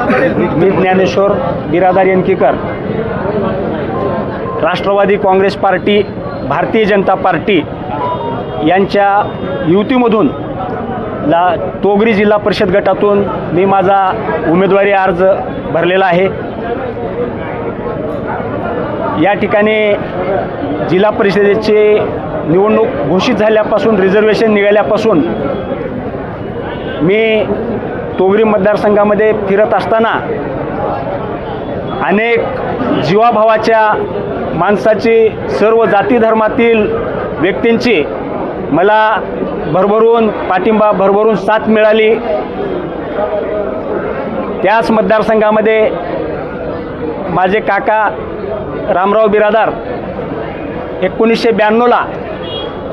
मी Dnyaneshwar Biradar येनकीकर, Rashtrawadi Congress party, Bharatiya Janata party यांच्या युतीमधून तोगरी जिल्हा परिषद गटातून मी माझा उमेदवारी अर्ज भरलेला आहे। या ठिकाणी जिल्हा परिषदेची निवडणूक घोषित झाल्यापासून, रिझर्वेशन निघाल्यापासून मी तोगरी मतदारसंघामध्ये फिरत असताना अनेक जीवाभावाच्या माणसाची, सर्व जाती धर्मातील व्यक्तींची मला भरभरून पाठिंबा, भरभरून साथ मिळाली। त्याच मतदारसंघामध्ये माझे काका रामराव बिरादार 1992ला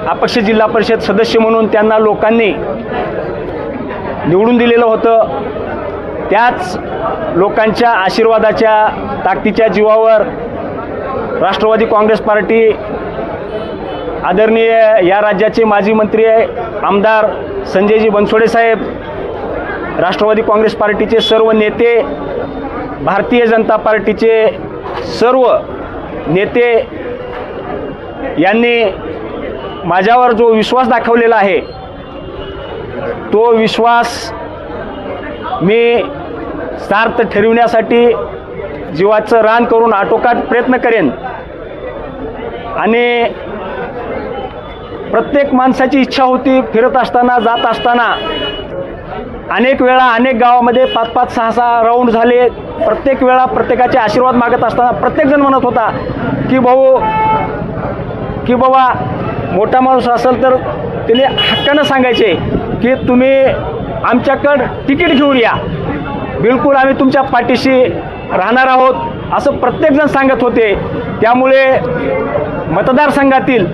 अपक्ष जिल्हा परिषद सदस्य म्हणून त्यांना लोकांनी निवडून दिलेलं होतं। त्याच लोकांच्या आशीर्वादाच्या, ताकदीच्या जीवावर राष्ट्रवादी काँग्रेस पार्टी, आदरणीय या राज्याचे माजी मंत्री आमदार संजयजी बनसोडे साहेब, राष्ट्रवादी काँग्रेस पार्टीचे सर्व नेते, भारतीय जनता पार्टीचे सर्व नेते यांनी माझ्यावर जो विश्वास दाखवलेला आहे, तो विश्वास मी सार्थ ठरविण्यासाठी जीवाचं रान करून आटोकाट प्रयत्न करेन। आणि प्रत्येक माणसाची इच्छा होती, फिरत असताना, जात असताना अनेक वेळा अनेक गावामध्ये 5-5, 6-6 राऊंड झाले। प्रत्येक वेळा प्रत्येकाचे आशीर्वाद मागत असताना प्रत्येकजण म्हणत होता की बाबा मोठा माणूस असेल तर त्याने हक्कानं सांगायचे की तुम्ही आमच्याकडं तिकीट घेऊन या, बिलकुल आम्ही तुमच्या पाठीशी राहणार आहोत, असं प्रत्येकजण सांगत होते। त्यामुळे मतदारसंघातील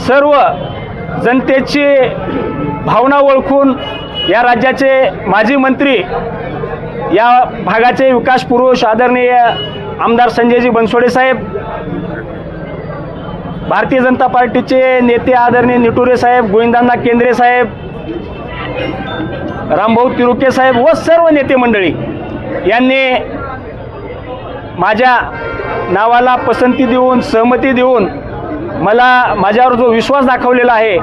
सर्व जनतेची भावना ओळखून या राज्याचे माजी मंत्री, या भागाचे विकास पुरुष आदरणीय आमदार संजयजी बनसोडे साहेब, भारतीय जनता पार्टीचे नेते आदरणीय निटुरे साहेब, गोविंदांना केंद्रे साहेब, रामभाऊ तिरुके साहेब व सर्व नेते मंडळी यांनी माझ्या नावाला पसंती देऊन, सहमती देऊन मला माझ्यावर जो विश्वास दाखवलेला आहे,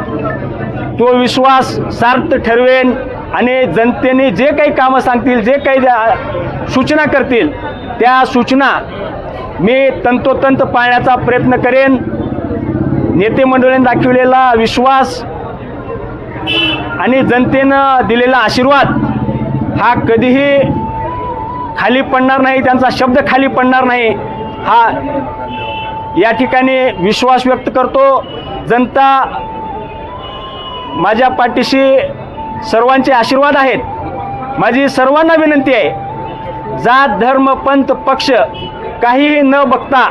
तो विश्वास सार्थ ठरवेन आणि जनतेने जे काही कामं सांगतील, जे काही सूचना करतील, त्या सूचना मी तंतोतंत पाळण्याचा प्रयत्न करेन। नेते मंडळींनी दाखवलेला विश्वास आणि जनतेनं दिलेला आशीर्वाद हा कधीही खाली पडणार नाही, त्यांचा शब्द खाली पडणार नाही, हा या ठिकाणी विश्वास व्यक्त करतो। जनता माझ्या पाठीशी सर्वांचे आशीर्वाद आहेत। माझी सर्वांना विनंती आहे, जात, धर्म, पंथ, पक्ष काहीही न बघता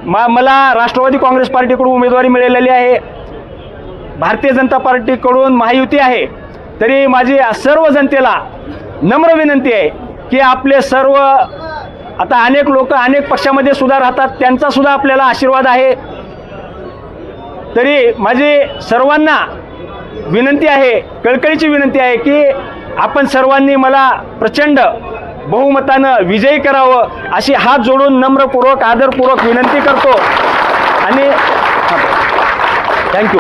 मला राष्ट्रवादी काँग्रेस पार्टीकडून उमेदवारी मिळालेली आहे, भारतीय जनता पार्टीकडून महायुती आहे, तरी माझी सर्व जनतेला नम्र विनंती आहे की आपले सर्व, आता अनेक लोक अनेक पक्षामध्ये सुद्धा राहतात, त्यांचा सुद्धा आपल्याला आशीर्वाद आहे, तरी माझी सर्वांना विनंती आहे, कळकळीची विनंती आहे की आपण सर्वांनी मला प्रचंड बहुमतानं विजयी करावं, अशी हात जोडून नम्रपूर्वक, आदरपूर्वक विनंती करतो आणि थँक्यू।